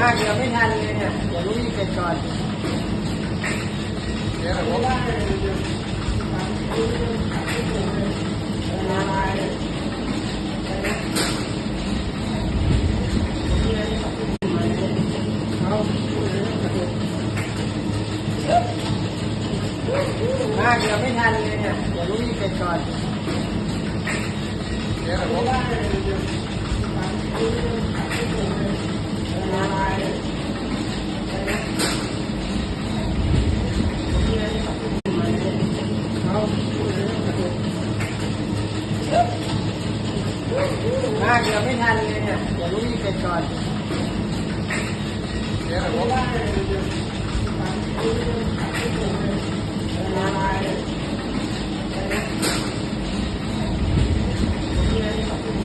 าเดี๋ยวไม่ทันเลยเนี่ยเดี๋ยวรู้อีกเสร็จก่อนเดี๋ยวผมเดี๋ยวไม่ทันเลยเนี่ยเดี๋ยวรู้อีกเสร็จก่อนเดี๋ยวผมเดี๋ยวไม่ทันเลยเนี่ยเดี๋ยวรู้อีกเสร็จก่อนเดี๋ยวผม